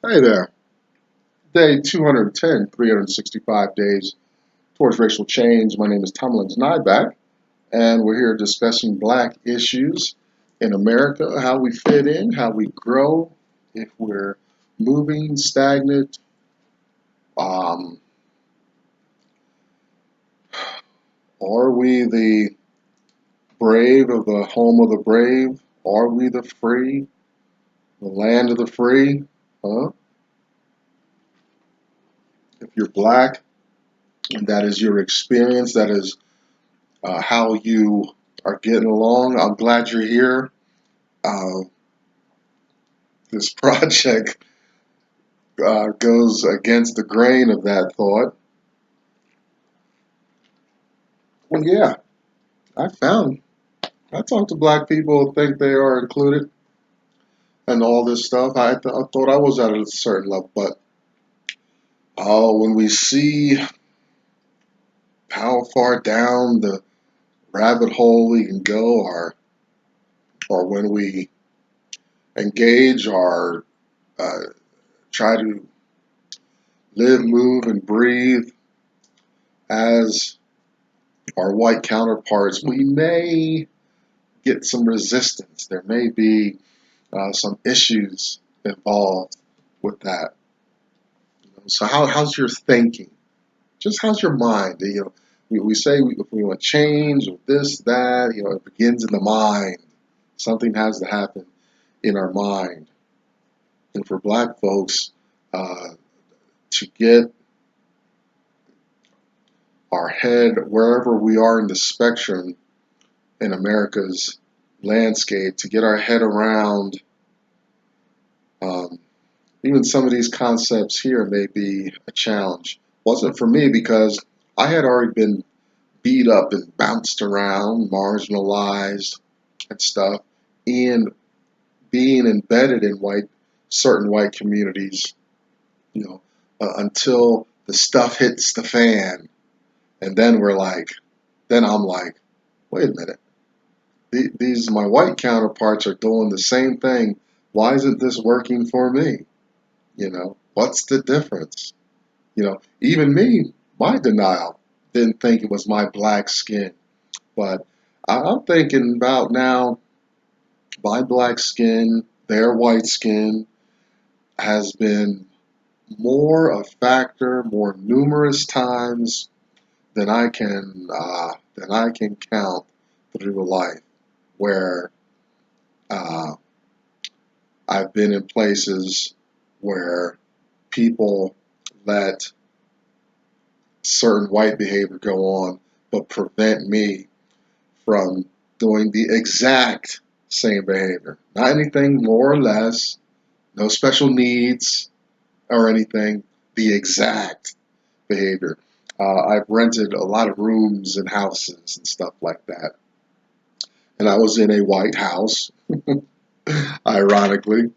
Hey there. Day 210, 365 days towards racial change. My name is Tomlins Nyback, and we're here discussing black issues in America, how we fit in, how we grow, if we're moving, stagnant. Um, are we the brave of the home of the brave? Are we the free, the land of the free? Huh? If you're black and that is your experience, that is how you are getting along, I'm glad you're here. Uh, this project goes against the grain of that thought. Well, yeah, I found I talk to black people who think they are included and all this stuff. I thought I was at a certain level, but when we see how far down the rabbit hole we can go, or when we engage or uh, try to live, move, and breathe as our white counterparts, we may get some resistance. There may be some issues involved with that. So how's your thinking? Just how's your mind? We say if we want change or this, that, it begins in the mind. Something has to happen in our mind. And for black folks, to get our head wherever we are in the spectrum in America's landscape, to get our head around um, even some of these concepts here may be a challenge. Wasn't for me because I had already been beat up and bounced around, marginalized and stuff, and being embedded in certain white communities, you know, until the stuff hits the fan, and then I'm like, wait a minute, these my white counterparts are doing the same thing. Why isn't this working for me? What's the difference? Even me, my denial didn't think it was my black skin. But I'm thinking about now, my black skin, their white skin, has been more a factor, more numerous times than I can count through life, where uh, I've been in places where people let certain white behavior go on, but prevent me from doing the exact same behavior. Not anything more or less, no special needs or anything, the exact behavior. I've rented a lot of rooms and houses and stuff like that. And I was in a white house, ironically,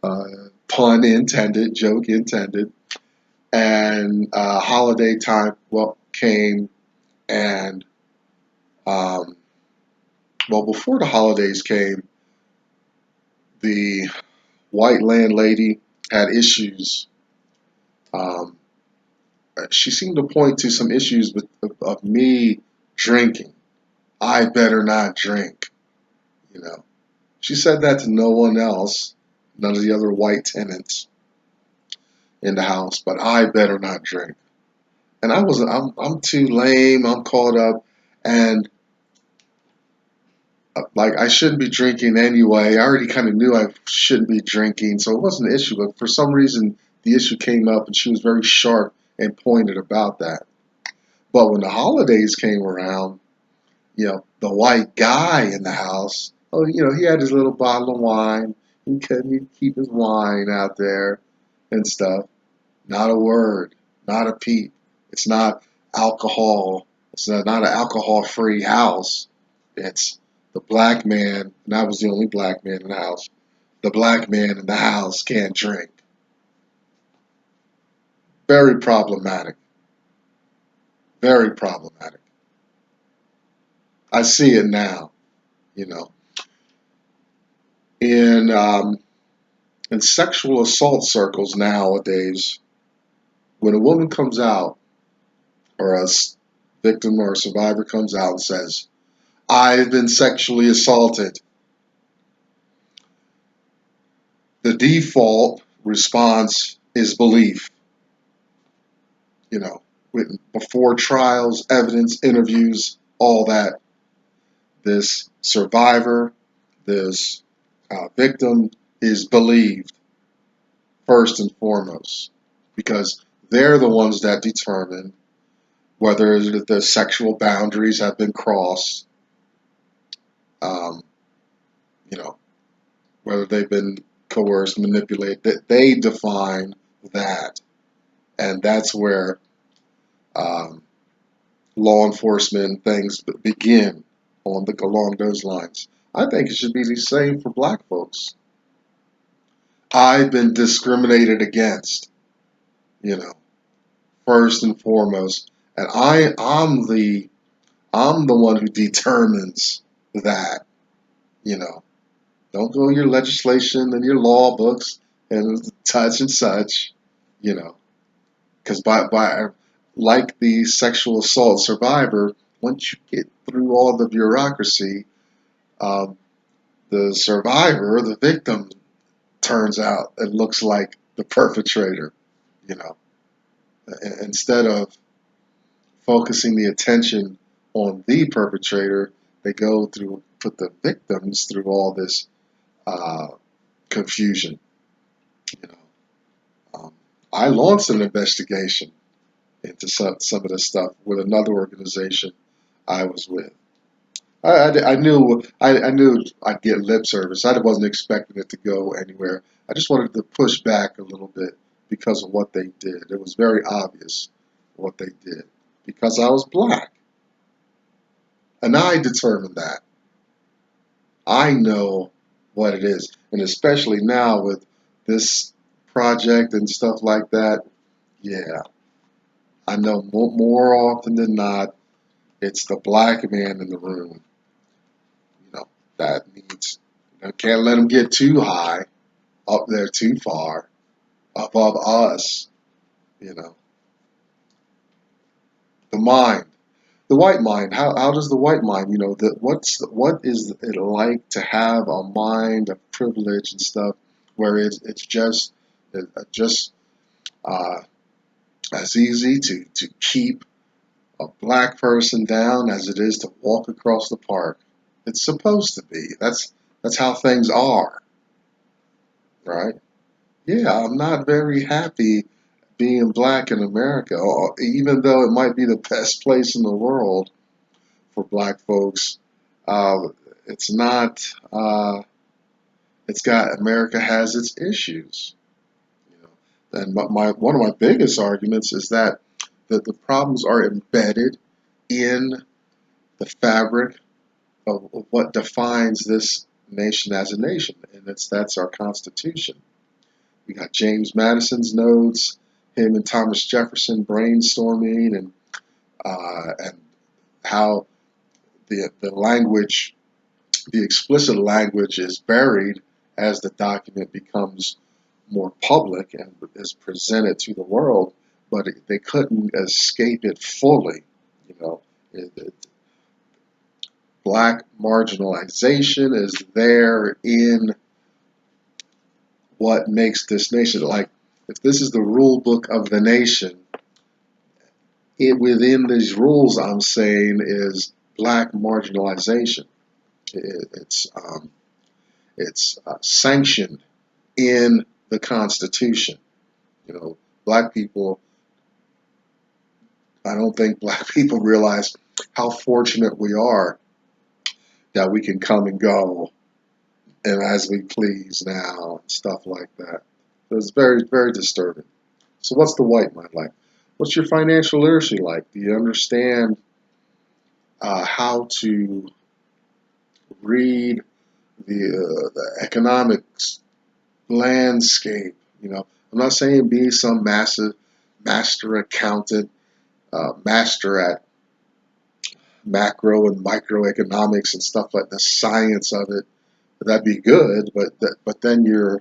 uh, pun intended, joke intended. And holiday time came, and um, before the holidays came, the white landlady had issues. Um, she seemed to point to some issues of me drinking. I better not drink, you know. She said that to no one else, none of the other white tenants in the house, but I better not drink. And I'm too lame, I'm caught up, and like I shouldn't be drinking anyway. I already kind of knew I shouldn't be drinking, so it wasn't an issue. But for some reason, the issue came up, and she was very sharp and pointed about that. But when the holidays came around, the white guy in the house, oh, he had his little bottle of wine. He'd keep his wine out there and stuff. Not a word, not a peep. It's not alcohol. It's not an alcohol-free house. It's the black man, and I was the only black man in the house. The black man in the house can't drink. Very problematic. Very problematic. I see it now, you know. And In sexual assault circles nowadays, when a woman comes out, or a victim or a survivor comes out and says, I've been sexually assaulted, the default response is belief. You know, before trials, evidence, interviews, all that, this survivor, this victim is believed first and foremost, because they're the ones that determine whether the sexual boundaries have been crossed, um, you know, whether they've been coerced, manipulated. That they define that, and that's where um, law enforcement things begin along those lines. I think it should be the same for black folks. I've been discriminated against, you know, first and foremost, and I'm the one who determines that, you know. Don't go your legislation and your law books and such and such, you know, because by like the sexual assault survivor, once you get through all the bureaucracy, um, the survivor, the victim, turns out and looks like the perpetrator, you know. Instead of focusing the attention on the perpetrator, they go through, put the victims through all this uh, confusion, you know. I launched an investigation into some of this stuff with another organization I was with. I knew I'd get lip service. I wasn't expecting it to go anywhere. I just wanted to push back a little bit because of what they did. It was very obvious what they did because I was black, and I determined that. I know what it is, and especially now with this project and stuff like that. Yeah, I know more often than not, it's the black man in the room, you know, that needs, can't let him get too high, up there too far, above us, you know. The mind, the white mind, how does the white mind, you know, what is it like to have a mind of privilege and stuff where it's just uh, as easy to keep a black person down as it is to walk across the park. It's supposed to be. That's how things are, right? Yeah, I'm not very happy being black in America, even though it might be the best place in the world for black folks. Uh, it's not. It's got America has its issues, you know. And one of my biggest arguments is that the problems are embedded in the fabric of what defines this nation as a nation, and that's our Constitution. We got James Madison's notes, him and Thomas Jefferson brainstorming, and how the language, the explicit language, is buried as the document becomes more public and is presented to the world, but they couldn't escape it fully, you know. Black marginalization is there in what makes this nation. Like, if this is the rule book of the nation, within these rules, I'm saying is black marginalization. It's sanctioned in the Constitution. You know, black people. I don't think black people realize how fortunate we are that we can come and go and as we please now and stuff like that. So it's very, very disturbing. So what's the white mind like? What's your financial literacy like? Do you understand how to read the economics landscape? You know, I'm not saying be some massive master accountant, master at macro and microeconomics and stuff like the science of it. That'd be good, but then you're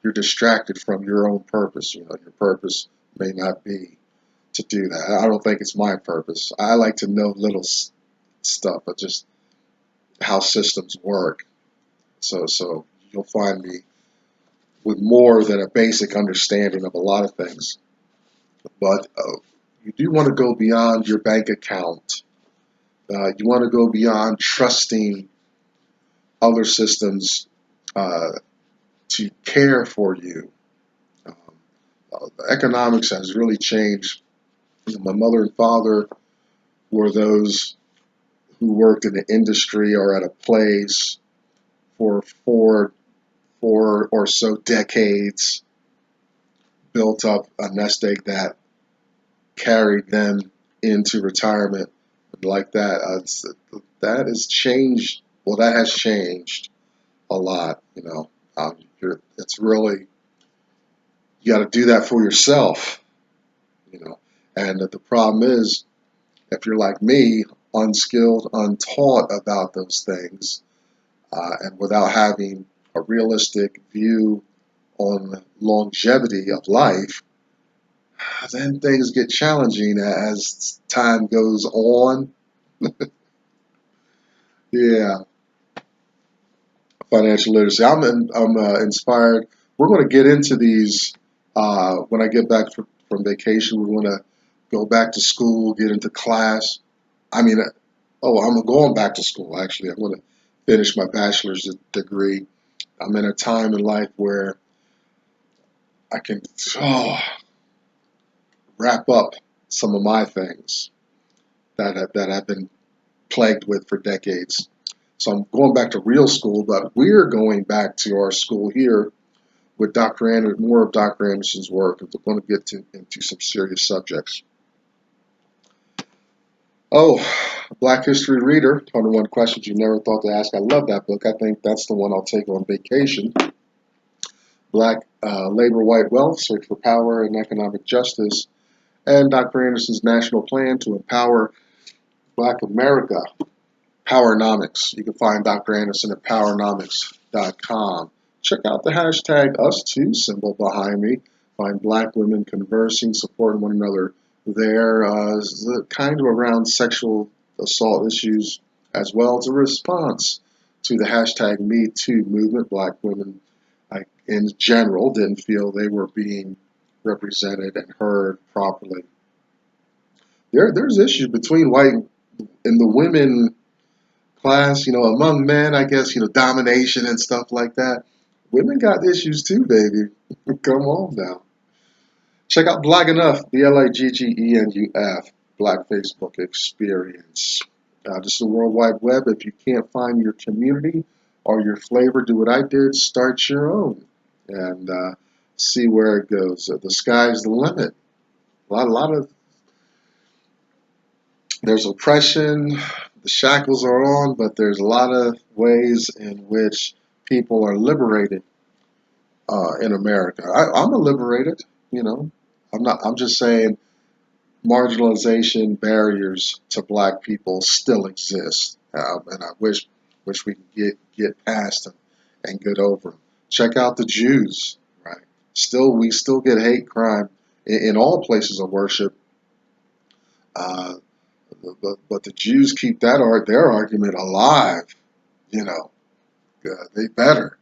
you're distracted from your own purpose. Your purpose may not be to do that. I don't think it's my purpose. I like to know little stuff, but just how systems work. So you'll find me with more than a basic understanding of a lot of things. But you do want to go beyond your bank account. You want to go beyond trusting other systems to care for you. Um, the economics has really changed. My mother and father were those who worked in the industry or at a place for four or so decades, built up a nest egg that carried them into retirement like that. That has changed. Well, that has changed a lot. It's really, you got to do that for yourself. You know, and the problem is, if you're like me, unskilled, untaught about those things, and without having a realistic view on longevity of life, then things get challenging as time goes on. Yeah, financial literacy. I'm inspired. We're going to get into these when I get back from vacation. We're going to go back to school, get into class. I mean, I'm going back to school. Actually, I'm going to finish my bachelor's degree. I'm in a time in life where I can wrap up some of my things that I've been plagued with for decades. So I'm going back to real school, but we're going back to our school here with more of Dr. Anderson's work. We're going to get into some serious subjects. Oh, Black History Reader, 21 Questions You Never Thought to Ask. I love that book. I think that's the one I'll take on vacation. Black Labor, White Wealth, Search for Power and Economic Justice, and Dr. Anderson's National Plan to Empower Black America, Powernomics. You can find Dr. Anderson at powernomics.com. Check out the hashtag #US2 symbol behind me. Find Black women conversing, supporting one another there. Kind of around sexual assault issues as well. It's a response to the hashtag #MeToo movement. Black women, in general, didn't feel they were being represented and heard properly. There's issues between white and the women class, among men, I guess, domination and stuff like that. Women got issues too, baby. Come on now. Check out Black Enough, BLAGGENUF, Black Facebook Experience. Just the World Wide Web. If you can't find your community or your flavor, do what I did, start your own and see where it goes. The sky's the limit. A lot of There's oppression, the shackles are on, but there's a lot of ways in which people are liberated in America. I'm a liberated, I'm just saying marginalization, barriers to black people still exist, and I wish we could get past them and get over them. Check out the Jews, right? We still get hate crime in all places of worship. Uh, but the Jews keep their argument alive. You know, they better.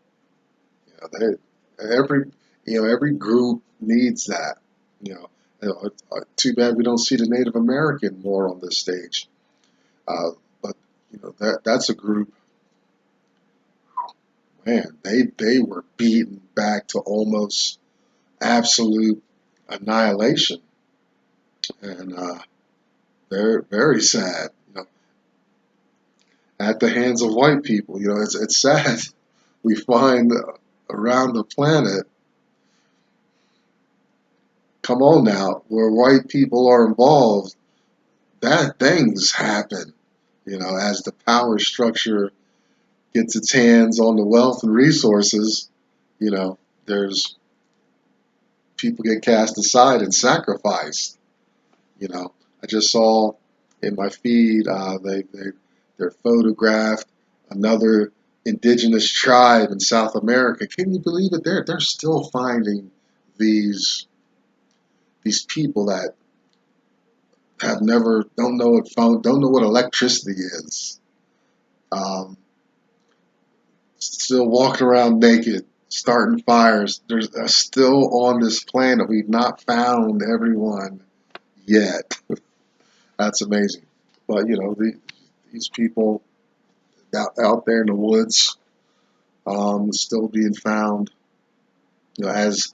Every group needs that. Too bad we don't see the Native American more on this stage. But that's a group. Man, they were beaten back to almost absolute annihilation, and they're very sad. At the hands of white people. It's sad. We find around the planet, come on now, where white people are involved, bad things happen. As the power structure gets its hands on the wealth and resources, there's people get cast aside and sacrificed. I just saw in my feed they're photographed another indigenous tribe in South America. Can you believe it? They're still finding these people that have never don't know what phone don't know what electricity is. Um, Still walking around naked, starting fires. There's still on this planet. We've not found everyone yet. That's amazing. But these people out there in the woods, still being found. As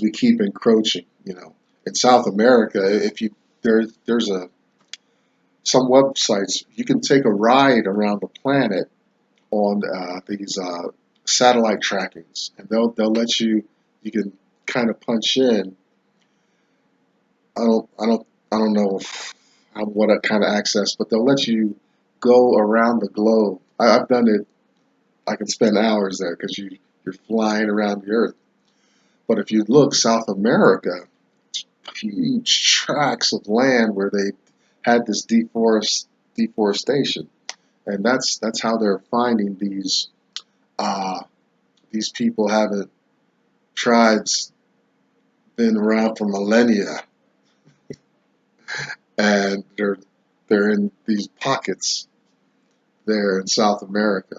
we keep encroaching. In South America, if you there's a some websites you can take a ride around the planet on these satellite trackings, and they'll let you can kind of punch in. I don't know what kind of access, but they'll let you go around the globe. I've done it. I can spend hours there because you're flying around the earth. But if you look, South America, huge tracts of land where they had this deforestation, and that's how they're finding these people haven't tribes been around for millennia, and they're in these pockets there in South America,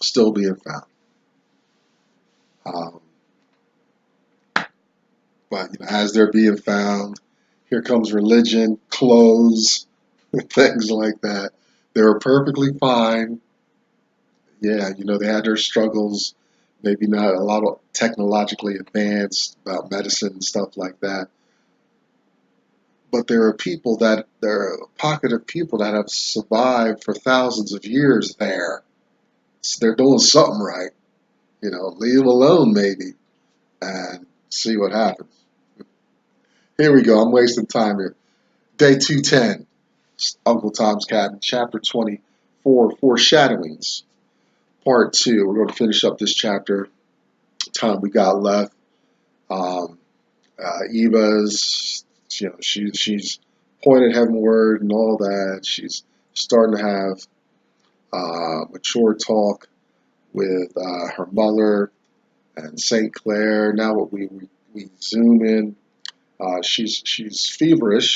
still being found. Um, but as they're being found, here comes religion, clothes, things like that. They were perfectly fine. Yeah, they had their struggles. Maybe not a lot of technologically advanced about medicine and stuff like that. But there are a pocket of people that have survived for thousands of years there. So they're doing something right. Leave them alone maybe and see what happens. Here we go. I'm wasting time here. Day 210, Uncle Tom's Cabin, Chapter 24, Foreshadowings, Part 2. We're going to finish up this chapter. Time we got left. Um, Eva's, she's pointed heavenward and all that. She's starting to have mature talk with her mother and Saint Clare. Now, what we zoom in, she's feverish.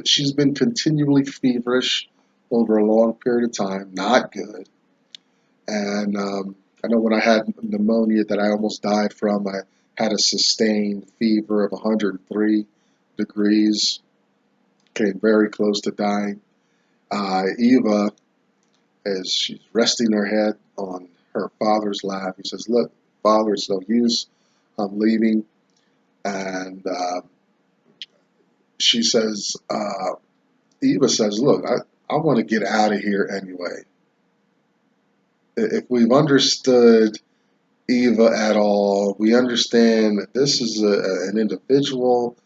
She's been continually feverish over a long period of time. Not good. And I know when I had pneumonia that I almost died from, I had a sustained fever of 103 degrees, came very close to dying. Eva, as she's resting her head on her father's lap, he says, "Look, Father, it's no use. I'm leaving." And she says, Eva says, "Look, I want to get out of here anyway. If we've understood Eva at all, we understand that this is an individual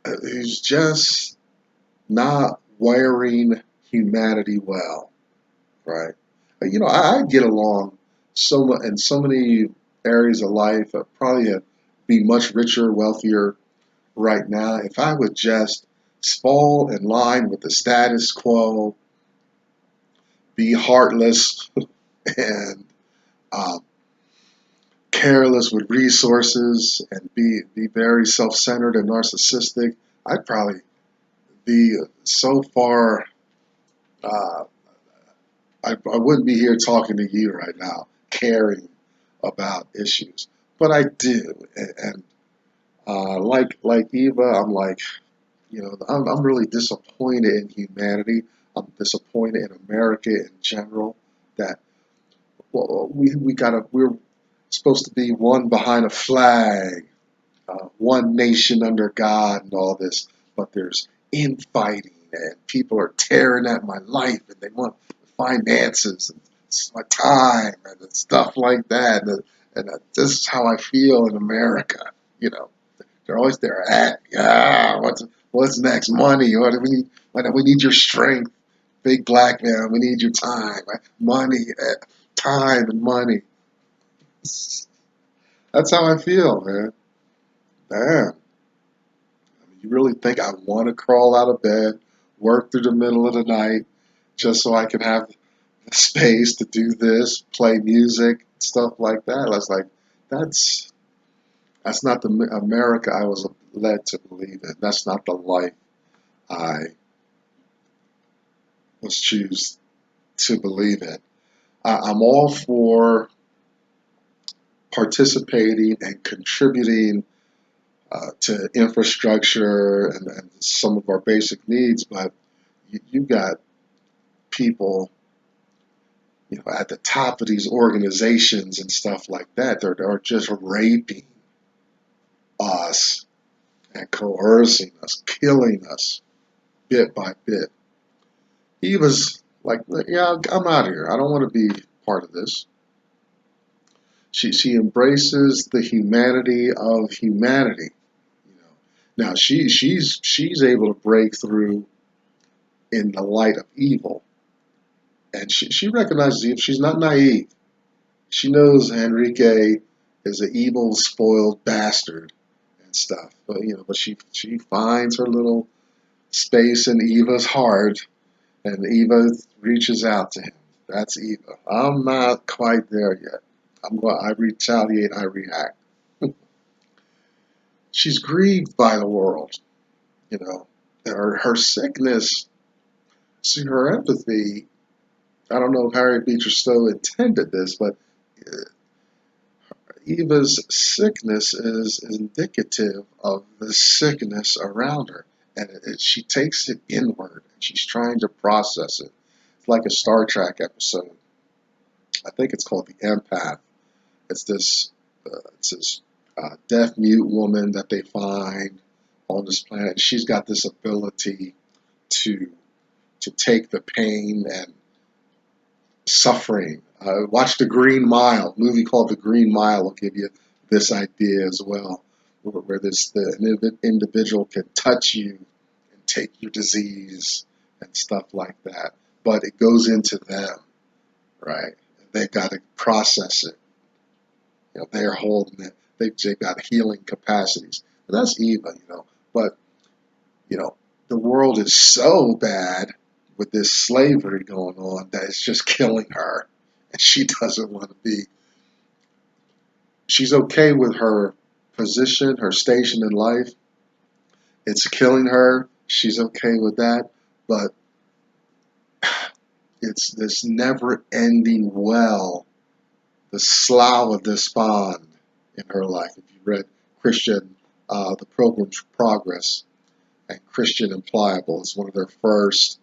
who's just not wiring humanity well, right? I get along in so many areas of life. I'd probably be much richer, wealthier right now if I would just fall in line with the status quo, be heartless and um, careless with resources, and be very self-centered and narcissistic. I'd probably be so far. Uh, I wouldn't be here talking to you right now, caring about issues, but I do, and like Eva, I'm like, I'm really disappointed in humanity. I'm disappointed in America in general. That well, we're supposed to be one behind a flag, one nation under God, and all this, but there's infighting, and people are tearing at my life, and they want finances and my time and stuff like that. And this is how I feel in America. You know, they're always there at yeah. What's next? Money. What do we need? We need your strength, big black man. We need your time, money, time, and money. That's how I feel, man. Damn. You really think I want to crawl out of bed, work through the middle of the night, just so I can have space to do this, play music, stuff like that. I was like, that's that's not the America I was led to believe in. That's not the life I was choose to believe in. I'm all for participating and contributing to infrastructure and some of our basic needs, but you got people, at the top of these organizations and stuff like that. They're just raping us and coercing us, killing us bit by bit. He was like, yeah, I'm out of here. I don't want to be part of this. She embraces the humanity of humanity. You know. Now she's able to break through in the light of evil, and she recognizes evil. She's not naive. She knows Henrique is an evil, spoiled bastard and stuff. But she finds her little space in Eva's heart, and Eva reaches out to him. That's Eva. I'm not quite there yet. I retaliate. I react. She's grieved by the world. You know, her sickness. See, her empathy. I don't know if Harriet Beecher Stowe intended this, but Eva's sickness is indicative of the sickness around her. And she takes it inward and she's trying to process it. It's like a Star Trek episode. I think it's called The Empath. It's this deaf mute woman that they find on this planet. She's got this ability to take the pain and suffering. Watch The Green Mile, a movie called The Green Mile will give you this idea as well, where the individual can touch you and take your disease and stuff like that. But it goes into them, right? They've got to process it. They're holding it. They've got healing capacities. And that's Eva. But, you know, the world is so bad with this slavery going on that it's just killing her. And she doesn't want to be. She's okay with her position, her station in life. It's killing her. She's okay with that. But it's this never ending well, the slough of despond in her life. If you read Christian, The Pilgrim's Progress, and Christian and Pliable is one of their first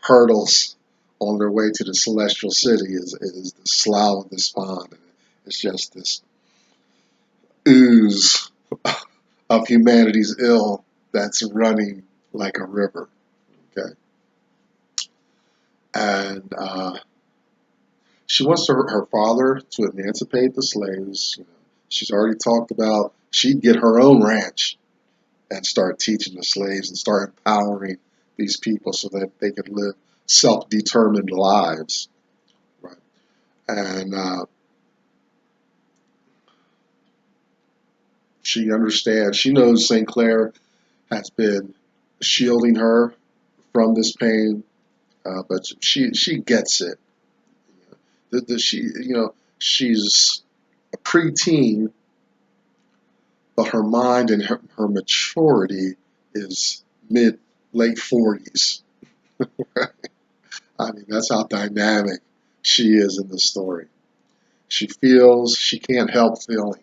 hurdles on their way to the celestial city is the slough of despond. It's just this ooze of humanity's ill that's running like a river. Okay, and she wants her father to emancipate the slaves. She's already talked about she'd get her own ranch and start teaching the slaves and start empowering these people so that they could live self-determined lives. Right, and she understands. She knows St. Clare has been shielding her from this pain, but she gets it. She's a preteen, but her mind and her maturity is mid late 40s. I mean, that's how dynamic she is in the story. She feels she can't help feeling.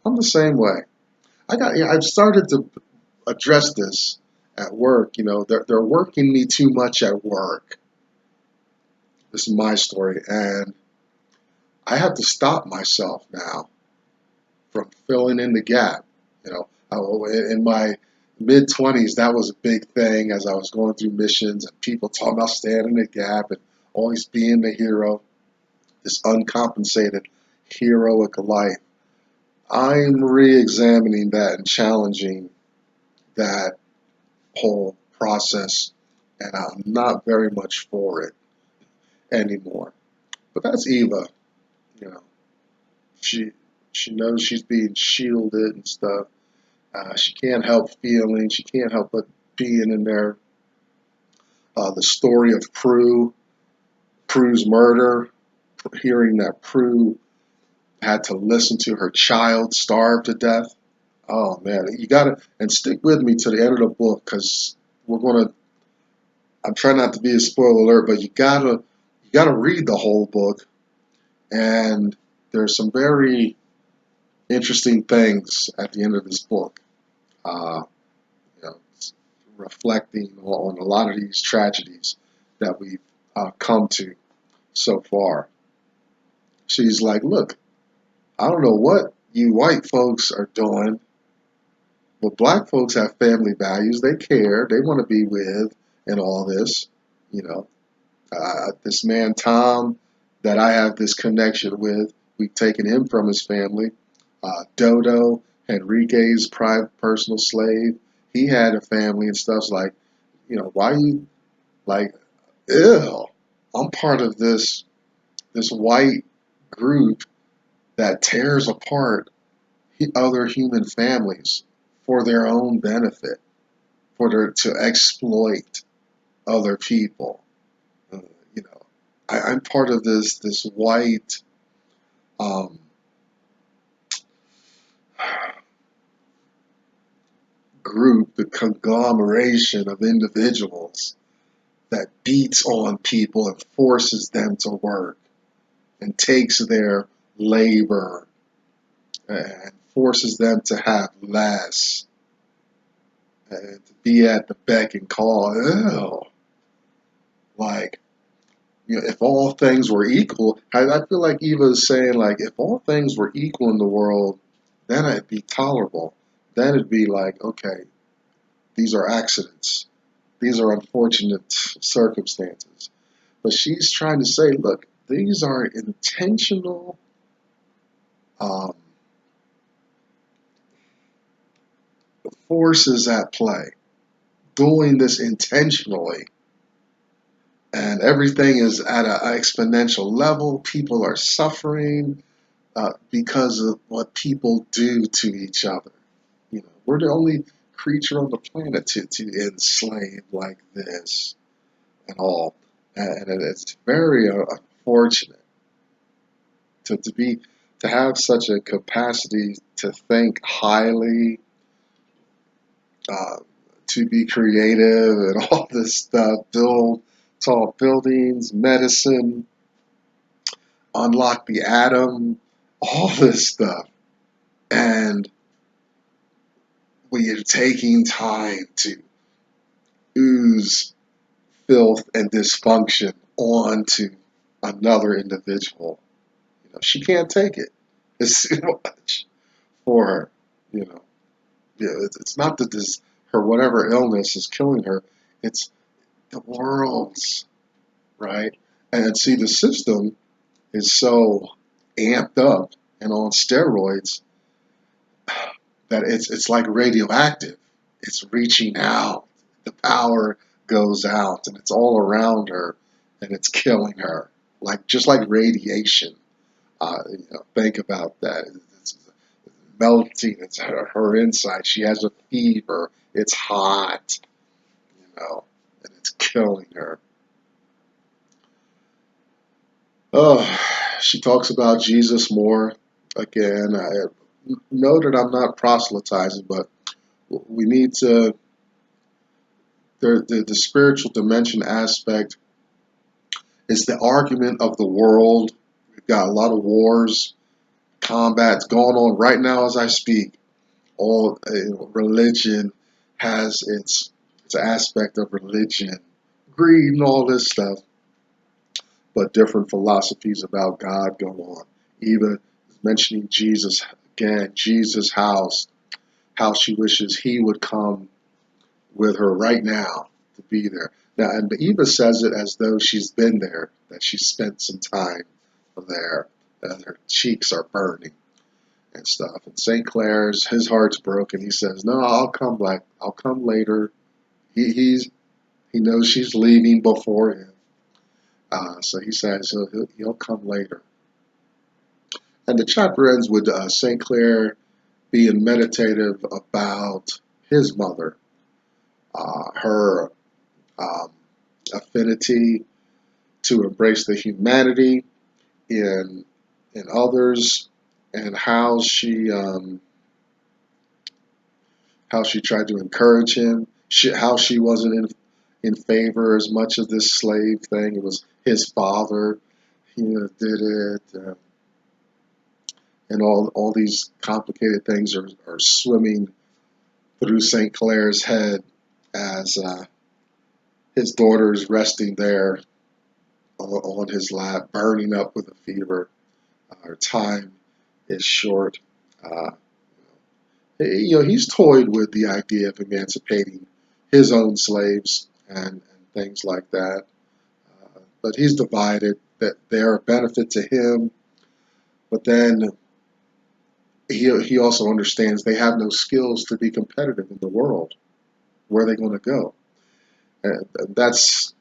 I'm the same way. I've started to address this at work. They're working me too much at work. This is my story, and I have to stop myself now from filling in the gap. In my mid 20s, that was a big thing as I was going through missions and people talking about standing the gap and always being the hero, this uncompensated heroic life. I'm re-examining that and challenging that whole process, and I'm not very much for it anymore. But that's Eva. You know, she she knows she's being shielded and stuff. She can't help feeling. She can't help but being in there. The story of Prue. Prue's murder, hearing that Prue had to listen to her child starve to death. Oh man, you gotta, and stick with me to the end of the book because we're gonna. I'm trying not to be a spoiler alert, but you gotta read the whole book, and there's some very interesting things at the end of this book. Uh, it's reflecting on a lot of these tragedies that we've come to so far. She's like, look, I don't know what you white folks are doing, but black folks have family values. They care. They want to be with and all this. You know, this man Tom that I have this connection with, we've taken him from his family. Dodo, Henrique's private personal slave, he had a family and stuff. Like, why you like, ew, I'm part of this white group that tears apart other human families for their own benefit, to exploit other people. Uh, you know, I'm part of this white um, group, the conglomeration of individuals that beats on people and forces them to work and takes their labor and forces them to have less and to be at the beck and call. Ew. Like, if all things were equal, I feel like Eva is saying, like, if all things were equal in the world, then it'd be tolerable. Then it'd be like, okay, these are accidents. These are unfortunate circumstances. But she's trying to say, look, these are intentional um, forces at play, doing this intentionally. And everything is at an exponential level. People are suffering because of what people do to each other. We're the only creature on the planet to enslave like this and all. And it's very unfortunate to be to have such a capacity to think highly, uh, to be creative and all this stuff, build tall buildings, medicine, unlock the atom, all this stuff. And we are taking time to ooze filth and dysfunction onto another individual. She can't take it. It's too much for her. You know, it's not that her whatever illness is killing her. It's the world's right. And see, the system is so amped up and on steroids that it's like radioactive. It's reaching out. The power goes out, and it's all around her, and it's killing her, like just like radiation. Think about that. It's melting. It's her inside. She has a fever. It's hot, and it's killing her. Oh, she talks about Jesus more. Again, I know that I'm not proselytizing, but we need to, the spiritual dimension aspect is the argument of the world. We've got a lot of wars, combats going on right now as I speak. All religion has its aspect of religion, greed, and all this stuff, but different philosophies about God go on. Eva is mentioning Jesus again, Jesus' house, how she wishes he would come with her right now to be there. Now, and Eva says it as though she's been there, that she spent some time there, and her cheeks are burning and stuff. And St. Clare's, his heart's broken. He says, "No, I'll come back. I'll come later." He knows she's leaving before him, so he says he'll come later. And the chapter ends with St. Clare being meditative about his mother, her um, affinity to embrace the humanity in others, and how she tried to encourage him, how she wasn't in favor as much of this slave thing. It was his father, did it, and all these complicated things are swimming through St. Clare's head as his daughter is resting there on his lap, burning up with a fever. Her time is short. Uh, he's toyed with the idea of emancipating his own slaves and things like that. But he's divided that they're a benefit to him, but then he also understands they have no skills to be competitive in the world. Where are they going to go? And that's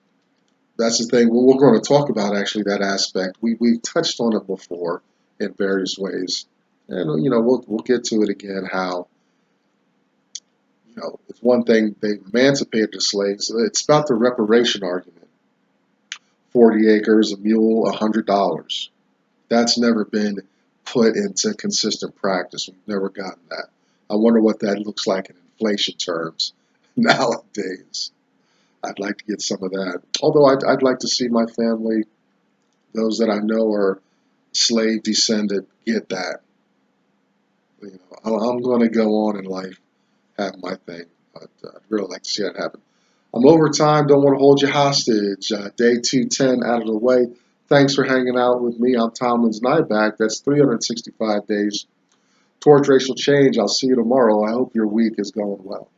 the thing. Well, we're going to talk about actually that aspect. We've touched on it before in various ways, and we'll get to it again. How it's one thing they emancipated the slaves. It's about the reparation argument. 40 acres, a mule, $100. That's never been put into consistent practice. We've never gotten that. I wonder what that looks like in inflation terms nowadays. I'd like to get some of that. Although I'd like to see my family, those that I know are slave descended, get that. I'm going to go on in life, have my thing. But I'd really like to see that happen. I'm over time. Don't want to hold you hostage. Day 210 out of the way. Thanks for hanging out with me. I'm Tomlin's Nyback. That's 365 days towards racial change. I'll see you tomorrow. I hope your week is going well.